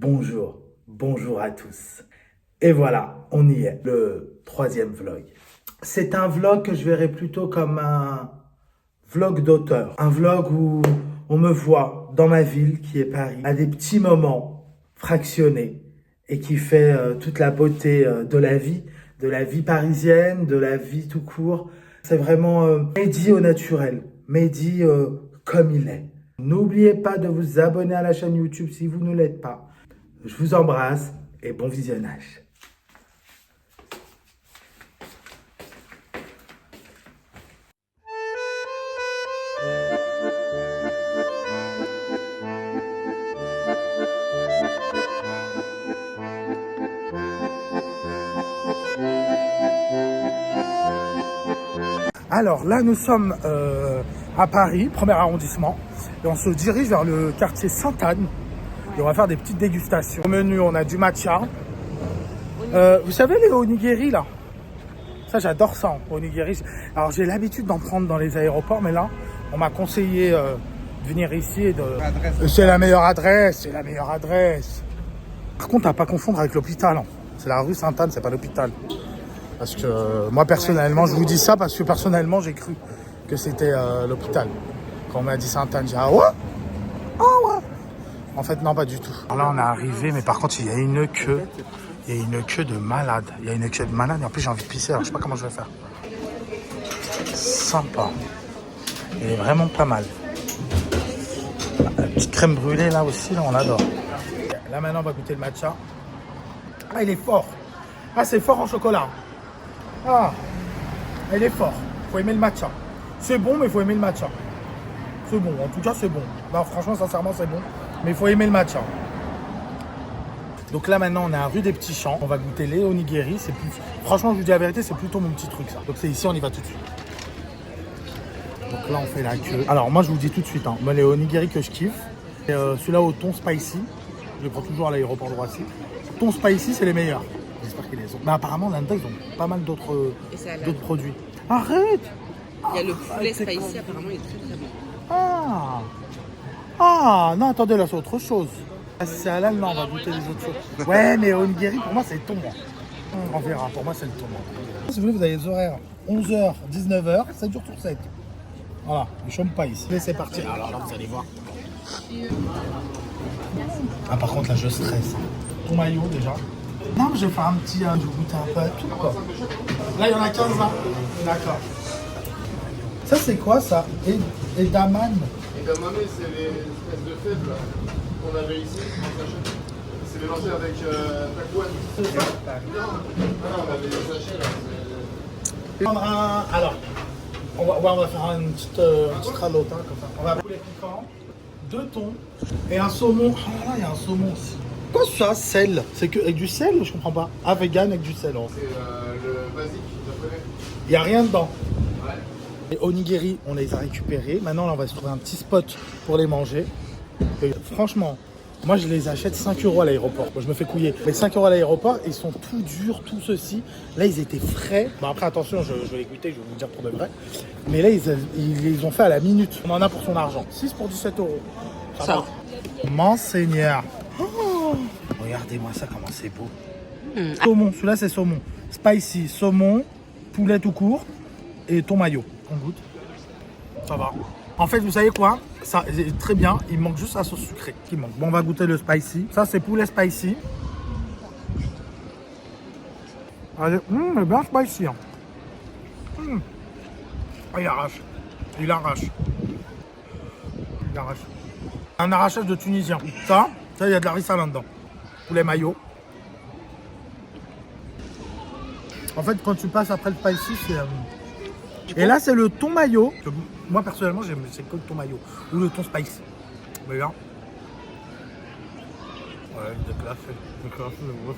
Bonjour à tous. Et voilà, on y est, le troisième vlog. C'est un vlog que je verrais plutôt comme un vlog d'auteur. Un vlog où on me voit dans ma ville qui est Paris, à des petits moments fractionnés et qui fait toute la beauté de la vie parisienne, de la vie tout court. C'est vraiment Mehdi au naturel, Mehdi comme il est. N'oubliez pas de vous abonner à la chaîne YouTube si vous ne l'êtes pas. Je vous embrasse et bon visionnage. Alors là, nous sommes à Paris, premier arrondissement, et on se dirige vers le quartier Sainte-Anne. Et on va faire des petites dégustations. Au menu, on a du matcha. Vous savez les onigiri là? Ça, j'adore ça, onigiri. Alors j'ai l'habitude d'en prendre dans les aéroports, mais là, on m'a conseillé de venir ici et de... C'est la meilleure adresse, c'est la meilleure adresse. Par contre, à pas confondre avec l'hôpital. Hein. C'est la rue Sainte-Anne, c'est pas l'hôpital. Parce que moi, personnellement, je vous dis ça parce que personnellement, j'ai cru que c'était l'hôpital. Quand on m'a dit Sainte-Anne, j'ai dit ah ouais? Ah ouais? En fait, non, pas du tout. Alors là, on est arrivé, mais par contre, il y a une queue. Il y a une queue de malade. Il y a une queue de malade. Et en plus, j'ai envie de pisser. Alors, je sais pas comment je vais faire. Sympa. Il est vraiment pas mal. La petite crème brûlée, là aussi, là, on adore. Là, maintenant, on va goûter le matcha. Ah, il est fort. Ah, c'est fort en chocolat. Ah, il est fort. Faut aimer le matcha. C'est bon, mais il faut aimer le matcha. C'est bon. En tout cas, c'est bon. Non, franchement, sincèrement, c'est bon. Mais il faut aimer le matcha. Donc là maintenant on est à rue des Petits Champs. On va goûter les onigiri. C'est plus... Franchement je vous dis la vérité, c'est plutôt mon petit truc ça. Donc c'est ici, on y va tout de suite. Donc là on fait la queue. Alors moi je vous dis tout de suite, hein, moi les onigiri que je kiffe, celui-là au thon spicy. Je les prends toujours à l'aéroport de Roissy. Thon spicy c'est les meilleurs. J'espère qu'ils les ont. Mais apparemment là-dedans ils ont pas mal d'autres produits. Arrête. Il y a le poulet spicy, apparemment il est très très bon. Ah non, attendez, là c'est autre chose. C'est halal, non, on va goûter les autres choses. Ouais, mais onigiri, pour moi c'est le thon. On verra, pour moi c'est le thon. Si vous voulez, vous avez les horaires 11h, 19h, 7 jours sur 7. Voilà, je ne chôme pas ici. C'est parti. Alors là, vous allez voir. Ah, par contre, là je stresse. Ton maillot déjà. Non, mais je vais faire un petit. Je vais goûter un peu à tout quoi. Là, il y en a 15 ans. D'accord. Ça, c'est quoi ça? Edamame. Edamame, c'est les espèces de fèves là, qu'on avait ici, c'est mélangé avec takuan. C'est ça? Non, on avait les sachets là. Alors, on va faire une petite ralote hein, comme ça. On va poulet piquant, 2 thons et un saumon. Ah là, il y a un saumon aussi. Quoi ça, sel? C'est que avec du sel? Je comprends pas. Ah, vegan avec du sel. C'est le basique japonais. Il n'y a rien dedans. Ouais. Les onigiri, on les a récupérés. Maintenant, là, on va se trouver un petit spot pour les manger. Et franchement, moi, je les achète 5 € à l'aéroport. Moi, je me fais couiller. Mais 5 € à l'aéroport, ils sont tout durs, tout ceci. Là, ils étaient frais. Bon, après, attention, je vais les goûter, je vais vous dire pour de vrai. Mais là, ils les ont fait à la minute. On en a pour son argent. 6 pour 17 €. Ça. Monseigneur. Oh, regardez-moi ça, comment c'est beau. Saumon, celui-là, c'est saumon. Spicy, saumon, poulet tout court et ton maillot. On goûte. Ça va. En fait, vous savez quoi? Ça est très bien. Il manque juste la sauce sucrée qui manque. Bon, on va goûter le spicy. Ça, c'est poulet spicy. Allez, c'est bien spicy. Hein. Ah, il arrache. Il arrache. Il arrache. Un arrachage de Tunisien. Ça, il y a de la rissa là-dedans. Poulet maillot. En fait, quand tu passes après le spicy, c'est... Et là, c'est le thon mayo. Moi, personnellement, c'est que le thon mayo. Ou le thon spicy. Mais là... Ouais, déclassé.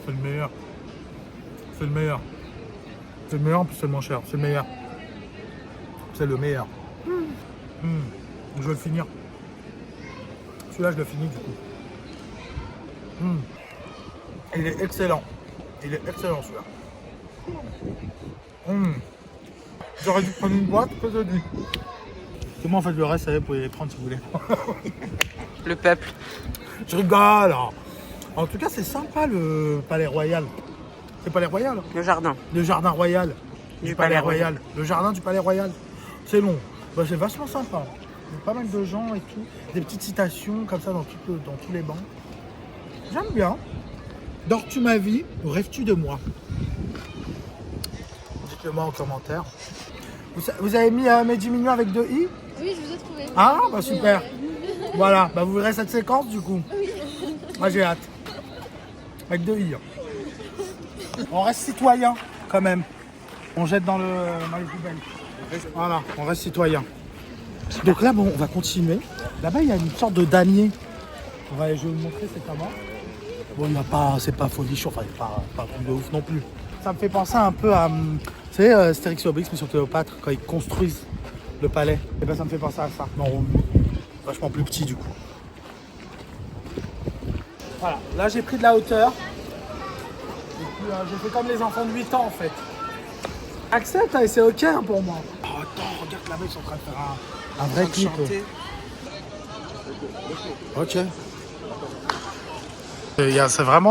C'est le meilleur. C'est le meilleur. C'est le meilleur, en plus c'est le moins cher. C'est le meilleur. C'est le meilleur. Je vais le finir. Celui-là, je le finis du coup. Il est excellent. Il est excellent celui-là. J'aurais dû prendre une boîte que de nuit. Moi en fait le reste, vous pouvez les prendre si vous voulez. Le peuple. Je rigole. En tout cas, c'est sympa le Palais Royal. C'est Palais Royal? Le jardin. Le jardin royal Du Palais Royal. Le jardin du Palais Royal. C'est long. Bah, c'est vachement sympa. Il y a pas mal de gens et tout. Des petites citations comme ça dans tous les bancs. J'aime bien. Dors-tu ma vie ou rêves-tu de moi? Dites-le moi en commentaire. Vous avez mis mes 10 millions avec 2 i? Oui, je vous ai trouvé. Ah, bah super. Voilà, bah vous verrez cette séquence du coup. Moi j'ai hâte. Avec 2 i. On reste citoyen quand même. On jette dans les poubelles. Voilà, on reste citoyen. Donc là, bon, on va continuer. Là-bas, il y a une sorte de damier. Je vais vous montrer, c'est comment. Bon, il n'y a pas, c'est pas folichon, enfin, pas plus de ouf non plus. Ça me fait penser un peu à, vous savez, Astérix et Obélix, mais sur Cléopâtre, quand ils construisent le palais. Et ben, ça me fait penser à ça. Non, vachement plus petit du coup. Voilà, là j'ai pris de la hauteur. Et puis j'ai fait comme les enfants de 8 ans en fait. Accepte, et c'est ok hein, pour moi. Oh, attends, regarde là-bas, ils sont en train de faire un vrai clip. Ok.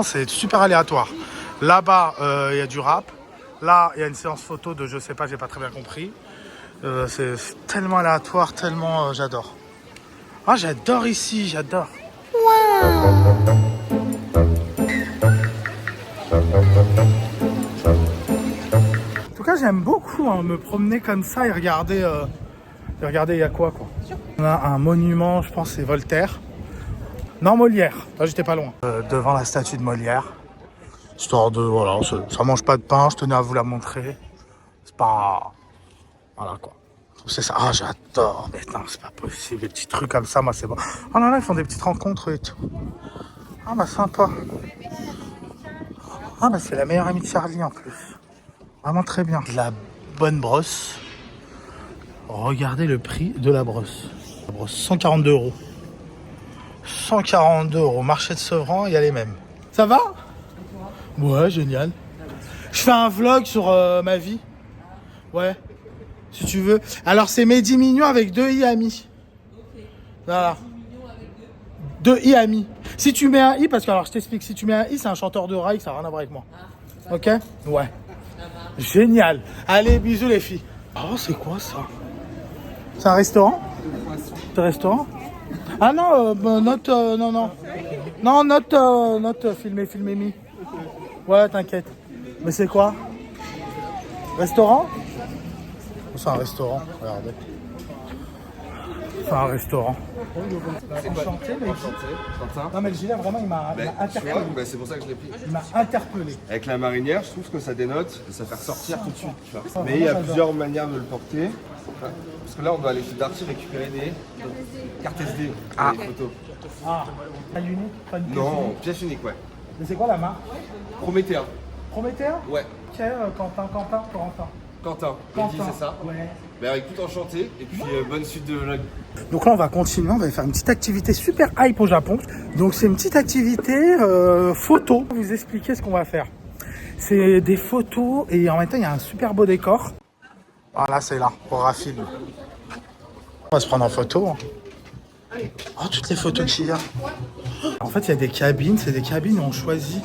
C'est super aléatoire. Là-bas, il y a du rap. Là, il y a une séance photo de je sais pas, j'ai pas très bien compris. C'est tellement aléatoire, tellement j'adore. Ah, j'adore ici, j'adore. En tout cas, j'aime beaucoup me promener comme ça et regarder il y a quoi. On a un monument, je pense c'est Voltaire. Non, Molière. Là, j'étais pas loin. Devant la statue de Molière. Histoire de, voilà, ça mange pas de pain, je tenais à vous la montrer. C'est pas... Voilà, quoi. C'est ça. Ah, j'adore. Mais non, c'est pas possible. Les petits trucs comme ça, moi, c'est bon. Oh là là, ils font des petites rencontres et tout. Ah, bah, sympa. Ah, bah, c'est la meilleure amie de Charlie, en plus. Vraiment très bien. De la bonne brosse. Regardez le prix de la brosse. La brosse, 142 €. 142 €. Marché de Sevran, il y a les mêmes. Ça va? Ouais, génial. Je fais un vlog sur ma vie. Ouais, si tu veux. Alors, c'est mes 10 millions avec 2 i amis. Voilà. 2 i amis. Si tu mets un i, parce que, alors, je t'explique. Si tu mets un i, c'est un chanteur de rail, ça n'a rien à voir avec moi. Ok? Ouais. Génial. Allez, bisous les filles. Oh, c'est quoi ça? C'est un restaurant? C'est un restaurant? Ah non, non, note filmez mi. Ouais, t'inquiète. Mais c'est quoi? Restaurant? C'est un restaurant, regardez. C'est un restaurant. Enchanté, mais non, mais le gilet, vraiment, il m'a interpellé. C'est pour ça que je l'ai pris. Il m'a interpellé. Avec la marinière, je trouve que ça dénote et ça fait ressortir tout de suite. Tu vois. Mais il y a plusieurs manières de le porter. Parce que là, on doit aller chez Darty récupérer des cartes SD pour les photos. Ah, taille unique? Pas une pièce Non, unique. pièce unique, ouais. Mais c'est quoi la marque? Prométhéen. Prométhéen? Ouais. Ok, Corentin. Quentin, il dit c'est ça. Ouais. Mais avec tout enchanté. Et puis bonne suite de vlog. Donc là, on va continuer. On va faire une petite activité super hype au Japon. Donc, c'est une petite activité photo. Je vais vous expliquer ce qu'on va faire. C'est des photos et en même temps, il y a un super beau décor. Voilà, c'est là, pour Rafil. On va se prendre en photo. Oh, toutes les photos qu'il y a. En fait, il y a des cabines. C'est des cabines et on choisit.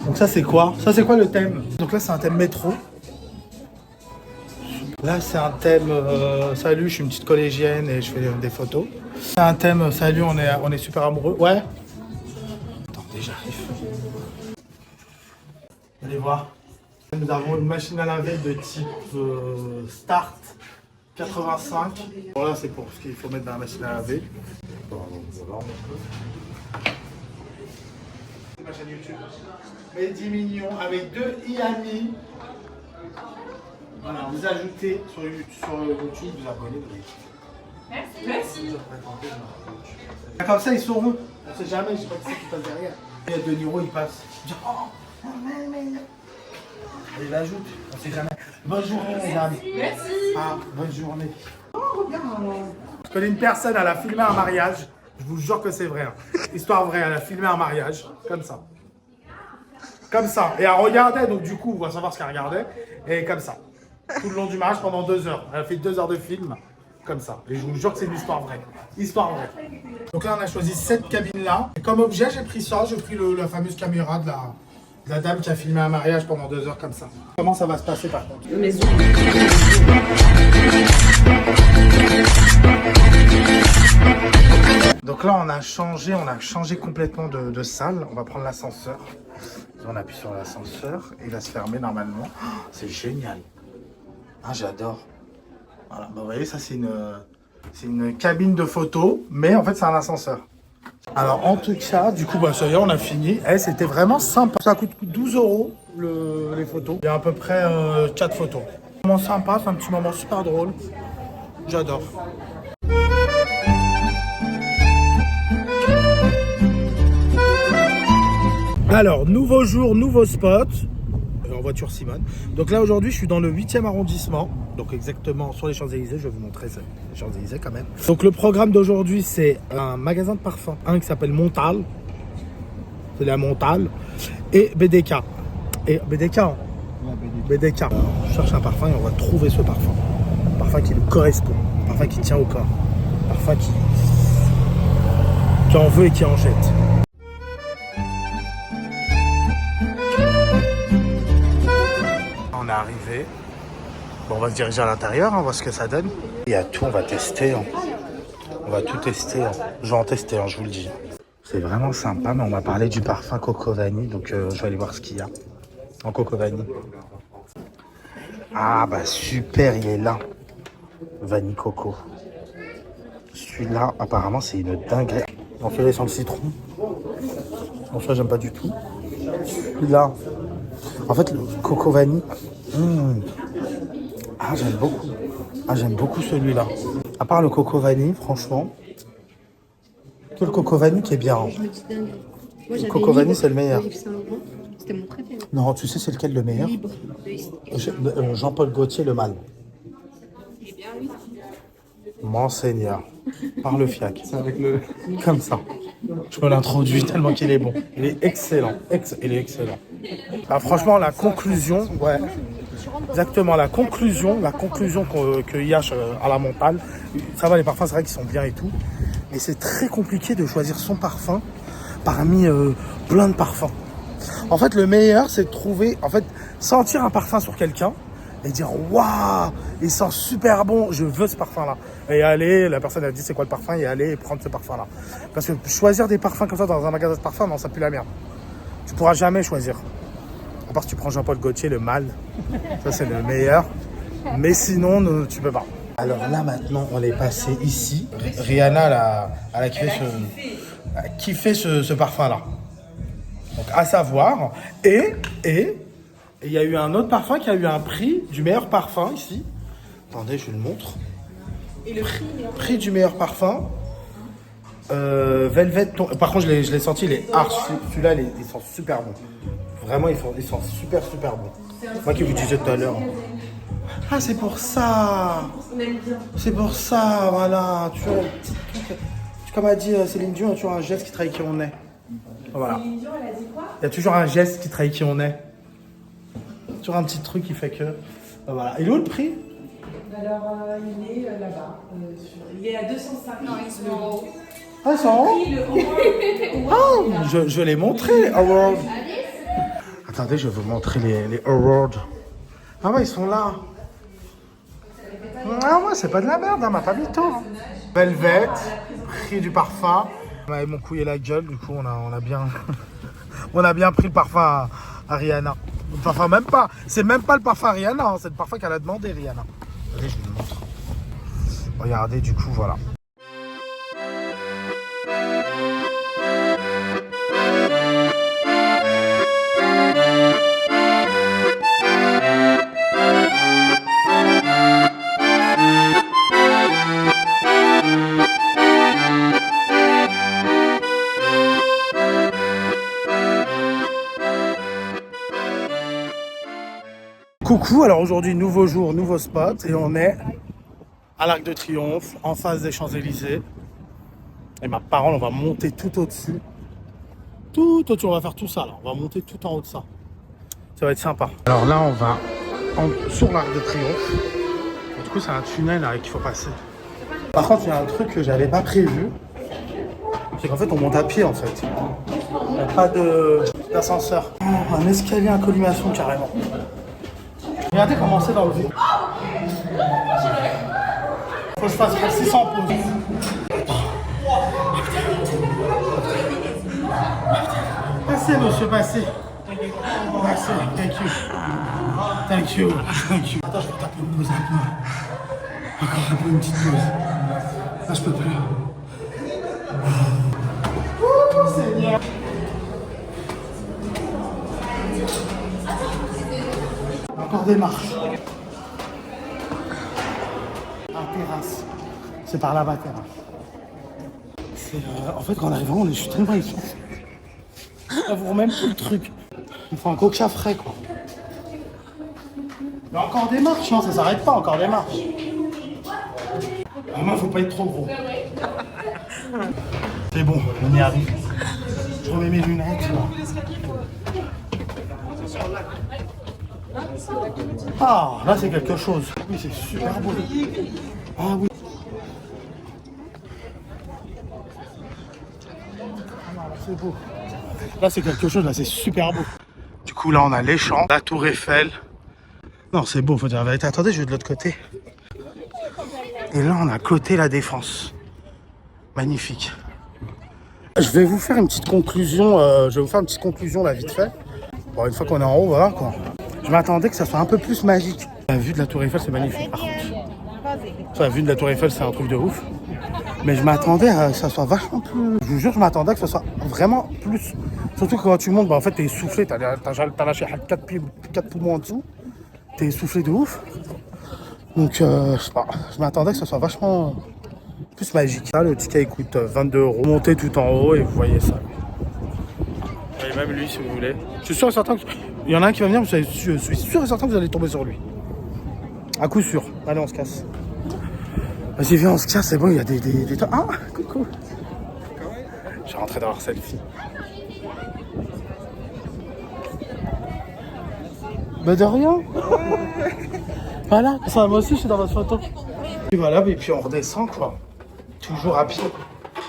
Donc ça, c'est quoi? Ça, c'est quoi le thème? Donc là, c'est un thème métro. Là, c'est un thème salut, je suis une petite collégienne et je fais des photos. C'est un thème salut, on est super amoureux. Ouais. Attendez, j'arrive. Allez voir. Nous avons une machine à laver de type Start 85. Bon, là, c'est pour ce qu'il faut mettre dans la machine à laver. C'est ma chaîne YouTube. Mes 10 millions avec 2 amis. Voilà, vous ajoutez sur YouTube, vous abonnez. Merci. Comme ça, ils sauront. On sait jamais, je sais pas qui c'est qui passe derrière. Il y a De Niro, il passe. Oh, mais. Et il ajoute, on sait jamais. Bonne journée, mesdames. Merci. Ah, bonne journée. Oh, regarde. Je connais une personne, elle a filmé un mariage. Je vous jure que c'est vrai. Hein. Histoire vraie, elle a filmé un mariage. Comme ça. Comme ça. Et elle regardait, donc du coup, on va savoir ce qu'elle regardait. Et comme ça. Tout le long du mariage pendant 2 heures. Elle a fait 2 heures de film. comme ça. Et je vous jure que c'est une histoire vraie. Histoire vraie. Donc là, on a choisi cette cabine-là. Et comme objet, j'ai pris ça. J'ai pris la fameuse caméra de la dame qui a filmé un mariage pendant 2 heures comme ça. Comment ça va se passer par contre? Donc là, on a changé complètement de salle. On va prendre l'ascenseur. On appuie sur l'ascenseur. Il va se fermer normalement. Oh, c'est génial. Ah, j'adore. Voilà, bah, vous voyez, ça c'est une cabine de photo, mais en fait c'est un ascenseur. Alors en tout cas, du coup, bah, ça y est, on a fini. C'était vraiment sympa. Ça coûte 12 € les photos. Il y a à peu près 4 photos. Vraiment sympa, c'est un petit moment super drôle. J'adore. Alors, nouveau jour, nouveau spot. En voiture Simone. Donc là aujourd'hui je suis dans le 8e arrondissement. Donc exactement sur les Champs-Élysées. Je vais vous montrer ça. Les Champs-Élysées quand même. Donc le programme d'aujourd'hui c'est un magasin de parfums. Un qui s'appelle Montal. C'est la Montal. Et BDK. Et BDK. Hein. Ouais, BDK. On cherche un parfum et on va trouver ce parfum. Un parfum qui nous correspond. Un parfum qui tient au corps. Un parfum qui en veut et qui en jette. On est arrivé. Bon, on va se diriger à l'intérieur, on voit ce que ça donne. Il y a tout, on va tester. Hein. On va tout tester. Hein. Je vais en tester, hein, je vous le dis. C'est vraiment sympa, mais on m'a parlé du parfum Coco Vanille, donc je vais aller voir ce qu'il y a en Coco Vanille. Ah bah super, il est là. Vanille Coco. Celui-là, apparemment, c'est une dinguerie. On fait les sans le citron. Bon, ça, j'aime pas du tout. Celui-là, en fait, le Coco Vanille. Ah, j'aime beaucoup. Ah, j'aime beaucoup celui-là. À part le Coco Vanille, franchement, que le Coco Vanille qui est bien. Hein. Le Coco Vanille, c'est le meilleur. C'était mon préféré. Non, tu sais c'est lequel le meilleur? Jean-Paul Gaultier, le mâle. Il est bien, oui. Monseigneur. Par le fiac. C'est avec le... Comme ça. Je me l'introduis tellement qu'il est bon. Il est excellent. Il est excellent. Ah, franchement, la conclusion, ouais. Exactement, la conclusion qu'il y a à la Montagne, ça va, les parfums, c'est vrai qu'ils sont bien et tout, mais c'est très compliqué de choisir son parfum parmi plein de parfums. En fait, le meilleur, c'est de trouver, en fait, sentir un parfum sur quelqu'un et dire waouh, il sent super bon, je veux ce parfum-là. Et aller, la personne a dit c'est quoi le parfum, et aller prendre ce parfum-là. Parce que choisir des parfums comme ça dans un magasin de parfums, non, ça pue la merde. Tu pourras jamais choisir. À part si tu prends Jean-Paul Gaultier, le mâle, ça c'est le meilleur. Mais sinon, tu peux pas. Alors là maintenant, on est passé ici. Rihanna, elle a kiffé ce parfum-là. Donc à savoir, et il y a eu un autre parfum qui a eu un prix du meilleur parfum ici. Attendez, je le montre. Et le prix du meilleur parfum. Velvet. Par contre, je l'ai senti, il est archi. Celui-là, il sent super bon. Vraiment, il sent super bon. Moi qui vous disais tout à l'heure. Ah, c'est pour ça. C'est pour ça, voilà. Tu vois, comme a dit Céline Dion, il y a toujours un geste qui trahit qui on est. Voilà. Céline Dion, elle a dit quoi? Il y a toujours un geste qui trahit qui on est. Toujours un petit truc qui fait que. Voilà. Il est où le prix? Alors, il est là-bas. Il est à 250 €. Ah, ils sont en haut? Ah, je l'ai montré, les awards. Attendez, je vais vous montrer les awards. Ah ouais, ils sont là. Ah ouais, c'est pas de la merde, hein, ma Pabito. Velvet, prix du parfum. Ils m'ont couillé la gueule, du coup, on a bien... on a bien pris le parfum à Rihanna. Enfin, même pas. C'est même pas le parfum à Rihanna, hein, c'est le parfum qu'elle a demandé, Rihanna. Allez, je vous le montre. Regardez, du coup, voilà. Coucou, alors aujourd'hui nouveau jour, nouveau spot et on est à l'Arc de Triomphe, en face des Champs-Élysées. Et ma parole, on va monter tout au-dessus. Tout au-dessus, on va faire tout ça là, on va monter tout en haut de ça. Ça va être sympa. Alors là, on va sur l'Arc de Triomphe. Et du coup, c'est un tunnel là qu'il faut passer. Par contre, il y a un truc que j'avais pas prévu. C'est qu'en fait, on monte à pied en fait. Il n'y a pas d'ascenseur. Oh, un escalier à collimation carrément. Regardez comment c'est dans le vide. Faut que je fasse 600 en pause. Passez monsieur, passez. Passez, thank you. Thank you. Thank you. Attends, je vais taper une pause un peu. Encore un peu, une petite pause. Là, je peux plus. Oh, Seigneur. Encore des marches. La terrasse. C'est par là-bas, terrasse. En fait, quand on arrive vraiment, je suis tellement essoufflé. Ça vous remet plus le truc. Il faut un coca frais, quoi. Mais encore des marches, non, ça s'arrête pas, encore des marches. Moi, faut pas être trop gros. C'est bon, on y arrive. Je remets mes lunettes. Ah, là, c'est quelque chose. Oui, c'est super beau. Ah oui. C'est beau. Là, c'est quelque chose, là, c'est super beau. Du coup, là, on a les champs, la tour Eiffel. Non, c'est beau, faut dire la vérité. Attendez, je vais de l'autre côté. Et là, on a côté la Défense. Magnifique. Je vais vous faire une petite conclusion. Là, vite fait. Bon, une fois qu'on est en haut, voilà, quoi. Je m'attendais que ça soit un peu plus magique. La vue de la tour Eiffel, c'est magnifique, par contre. La vue de la tour Eiffel, c'est un truc de ouf. Mais je m'attendais à que ça soit vachement plus... Je vous jure, je m'attendais à que ça soit vraiment plus... Surtout que quand tu montes, bah, en fait, t'es essoufflé. T'as lâché 4 poumons en dessous. T'es essoufflé de ouf. Donc, je sais pas. Je m'attendais que ça soit vachement plus magique. Là, le ticket, il coûte 22 €. Montez tout en haut et vous voyez ça. Et même lui, si vous voulez. Je suis sûr et certain que... Il y en a un qui va venir, je suis sûr et certain que vous allez tomber sur lui. À coup sûr. Allez, on se casse. Vas-y, viens, on se casse, c'est bon, il y a des... Ah, coucou. Je vais rentrer dans leur selfie. Bah de rien. Voilà, ça, moi aussi je suis dans votre photo. Et voilà, et puis on redescend quoi. Toujours à pied.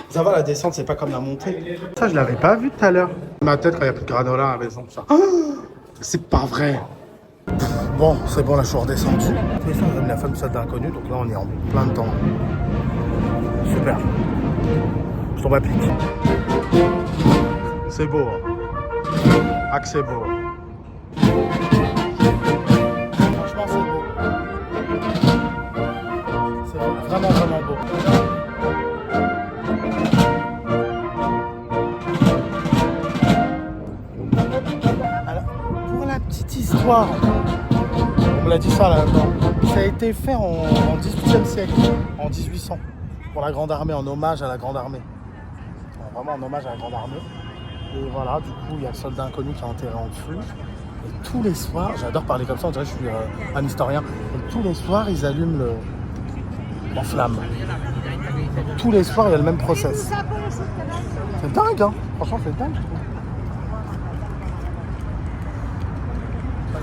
Ça va, la descente, c'est pas comme la montée. Ça, je l'avais pas vu tout à l'heure. Ma tête quand il n'y a plus de granola à la maison. Ça. Ah, c'est pas vrai. Bon, c'est bon, là je suis redescendu. C'est ça, j'aime la femme salle d'inconnu, donc là on est en plein dedans. Super. Je tombe à pic. C'est beau. Ah que c'est beau. Franchement c'est beau. C'est vraiment vraiment beau. Alors, pour la petite histoire, on me l'a dit ça là-dedans. Ça a été fait en 18e siècle, en 1800, pour la Grande Armée, en hommage à la Grande Armée. Vraiment en hommage à la Grande Armée. Et voilà, du coup, il y a le soldat inconnu qui est enterré en dessous. Et tous les soirs, j'adore parler comme ça, on dirait que je suis un historien. Et tous les soirs, ils allument la flamme. Tous les soirs, il y a le même process. C'est dingue, hein. Franchement, c'est dingue.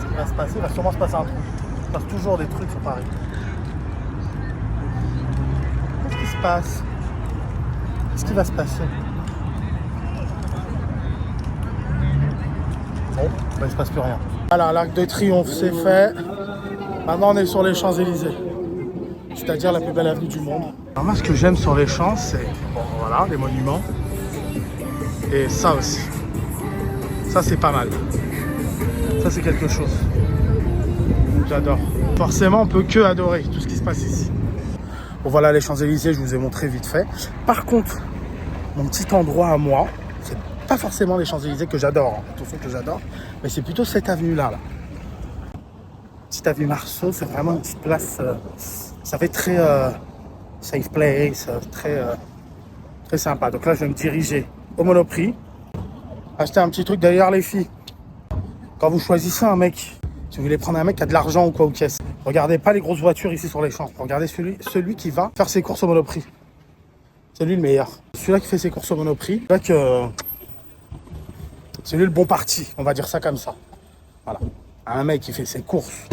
Ce qui va se passer, il va sûrement se passer un truc. Il se passe toujours des trucs sur Paris. Qu'est-ce qui se passe? Qu'est-ce qui va se passer? Bon, bah, il se passe plus rien. Voilà, l'Arc de Triomphe, c'est fait. Maintenant, on est sur les Champs-Élysées. C'est-à-dire la plus belle avenue du monde. Alors moi, ce que j'aime sur les Champs, c'est... Bon, voilà, les monuments. Et ça aussi. Ça, c'est pas mal. Ça, c'est quelque chose. J'adore. Forcément, on peut que adorer tout ce qui se passe ici. Bon, voilà les Champs-Élysées, je vous ai montré vite fait. Par contre, mon petit endroit à moi, c'est pas forcément les Champs-Élysées que j'adore, hein, tout ce que j'adore, mais c'est plutôt cette avenue-là. Là. Petite avenue Marceau, c'est vraiment une petite place... ça fait très safe place, très sympa. Donc là, je vais me diriger au Monoprix. Acheter un petit truc derrière les filles. Quand vous choisissez un mec, si vous voulez prendre un mec qui a de l'argent ou quoi aux caisses, regardez pas les grosses voitures ici sur les champs. Regardez celui qui va faire ses courses au Monoprix. C'est lui le meilleur. Celui-là qui fait ses courses au Monoprix, c'est lui le bon parti, on va dire ça comme ça. Voilà. Un mec qui fait ses courses,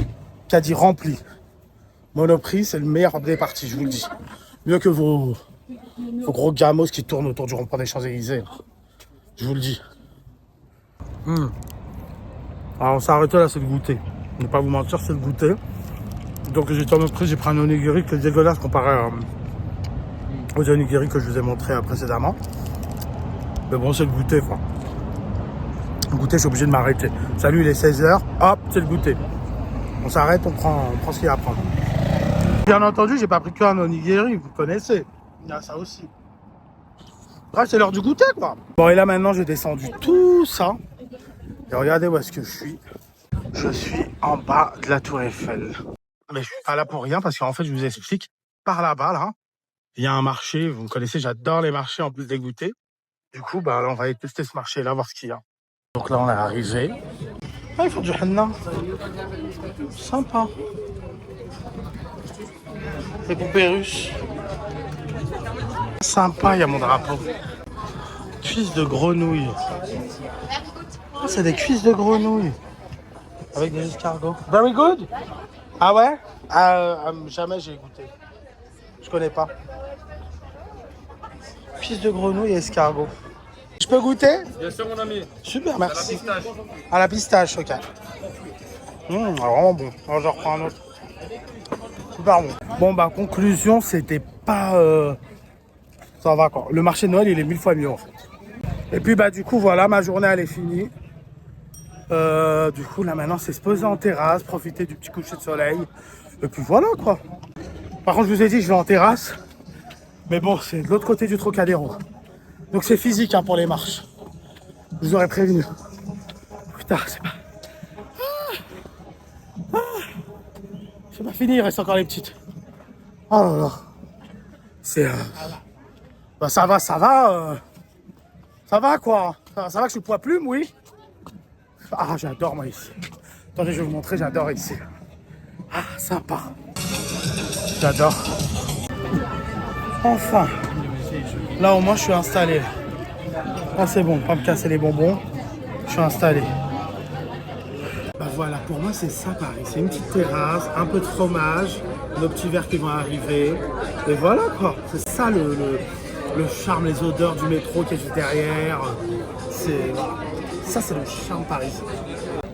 caddie rempli. Monoprix, c'est le meilleur des partis, je vous le dis. Mieux que vos gros gamos qui tournent autour du rond-point des Champs-Élysées. Je vous le dis. Alors on s'est arrêté là, c'est le goûter. Je ne vais pas vous mentir, c'est le goûter. Donc j'ai pris un onigiri qui est dégueulasse comparé aux onigiri que je vous ai montré précédemment. Mais bon, c'est le goûter quoi. Le goûter, je suis obligé de m'arrêter. Salut, il est 16h, hop, c'est le goûter. On s'arrête, on prend ce qu'il y a à prendre. Bien entendu, j'ai pas pris qu'un onigiri, vous connaissez. Il y a ça aussi. Bref, c'est l'heure du goûter quoi. Bon, et là maintenant, j'ai descendu tout ça. Et regardez où est-ce que je suis. Je suis en bas de la Tour Eiffel. Mais je suis pas là pour rien parce qu'en fait, je vous explique. Par là-bas, là, il y a un marché. Vous me connaissez, j'adore les marchés en plus des goûters. Du coup, bah, là, on va aller tester ce marché-là, voir ce qu'il y a. Donc là, on est arrivé. Ah, il faut du henna. Sympa. Les poupées russes. Sympa, il y a mon drapeau. Cuisses de grenouille. Ah, c'est des cuisses de grenouille. Avec des escargots. Very good. Ah ouais? Jamais j'ai goûté. Je connais pas. Cuisses de grenouille et escargots. Je peux goûter? Bien sûr, mon ami. Super, merci. À la pistache, ok. Vraiment bon. Alors, je reprends un autre. Super bon. Bon, bah, conclusion, c'était pas... Ça va quoi. Le marché de Noël, il est 1000 fois mieux en fait. Et puis, bah, du coup, voilà, ma journée, elle est finie. Du coup, là, maintenant, c'est se poser en terrasse, profiter du petit coucher de soleil. Et puis, voilà quoi. Par contre, je vous ai dit, je vais en terrasse. Mais bon, c'est de l'autre côté du Trocadéro. Donc, c'est physique hein, pour les marches. Je vous aurais prévenu. Putain, c'est pas... C'est pas fini, il reste encore les petites. Oh là là. C'est... Bah ça va, ça va. Ça va quoi. Ça va que je suis poids plume, oui. Ah, j'adore moi ici. Attendez, je vais vous montrer, j'adore ici. Ah, sympa. J'adore. Enfin. Là au moins je suis installé. Ah c'est bon, pas me casser les bonbons. Je suis installé. Bah voilà, pour moi c'est ça Paris. C'est une petite terrasse, un peu de fromage, nos petits verres qui vont arriver. Et voilà quoi. C'est ça le charme, les odeurs du métro qui est juste derrière. Ça c'est le charme parisien.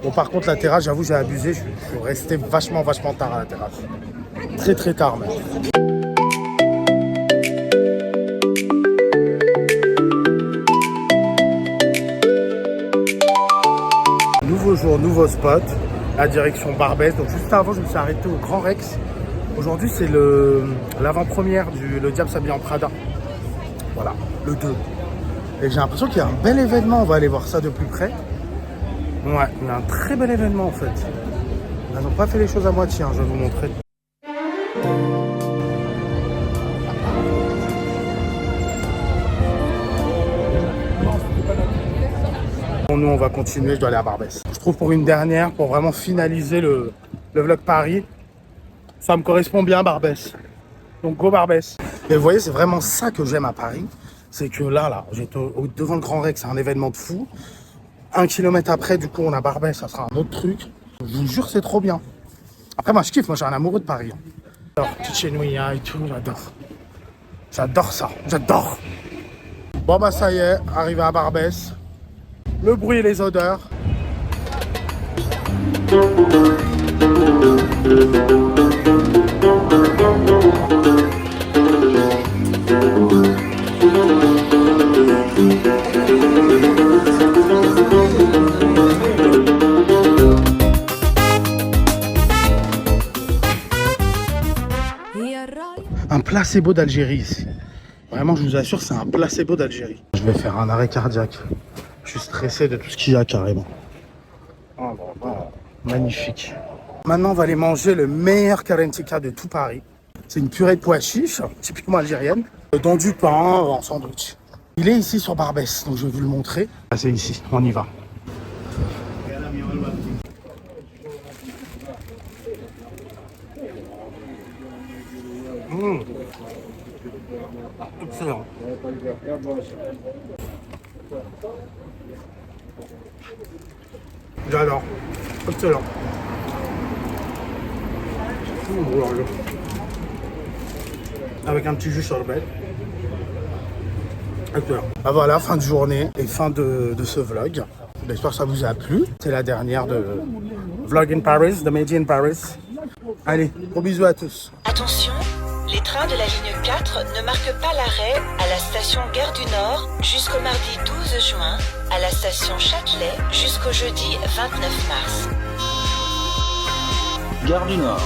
Bon par contre la terrasse, j'avoue j'ai abusé. Je suis resté vachement tard à la terrasse. Très tard même. Nouveau jour, nouveau spot, la direction Barbès. Donc juste avant, je me suis arrêté au Grand Rex. Aujourd'hui, c'est l'avant-première du Le Diable s'habille en Prada. Voilà, le 2. Et j'ai l'impression qu'il y a un bel événement. On va aller voir ça de plus près. Ouais, il y a un très bel événement en fait. Ils n'ont pas fait les choses à moitié, hein, je vais vous montrer. Nous on va continuer, je dois aller à Barbès. Je trouve pour une dernière, pour vraiment finaliser le vlog Paris, ça me correspond bien Barbès. Donc go Barbès. Et vous voyez, c'est vraiment ça que j'aime à Paris. C'est que là, j'étais devant le Grand Rex, c'est un événement de fou. 1 kilomètre après, du coup on a Barbès, ça sera un autre truc. Je vous jure, c'est trop bien. Après moi je kiffe, moi j'ai un amoureux de Paris. J'adore Tichenouia et tout, j'adore. J'adore ça, j'adore. Bon bah ça y est, arrivé à Barbès. Le bruit et les odeurs. Un placebo d'Algérie ici. Vraiment, je vous assure, c'est un placebo d'Algérie. Je vais faire un arrêt cardiaque. Je suis stressé de tout ce qu'il y a carrément. Oh, bon, magnifique. Maintenant, on va aller manger le meilleur karentika de tout Paris. C'est une purée de pois chiches, typiquement algérienne, dans du pain en sandwich. Il est ici sur Barbès, donc je vais vous le montrer. Ah, c'est ici, on y va. Excellent. J'adore. Excellent. avec un petit jus sorbet. Ah voilà, fin de journée et fin de ce vlog. J'espère que ça vous a plu. C'est la dernière de Vlog in Paris, de Made in Paris. Allez, gros bisous à tous. Attention, les trains de la ligne 4 ne marquent pas l'arrêt à la station Gare du Nord jusqu'au mardi 12 juin, à la station Châtelet jusqu'au jeudi 29 mars. Gare du Nord.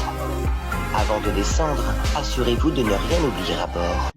Avant de descendre, assurez-vous de ne rien oublier à bord.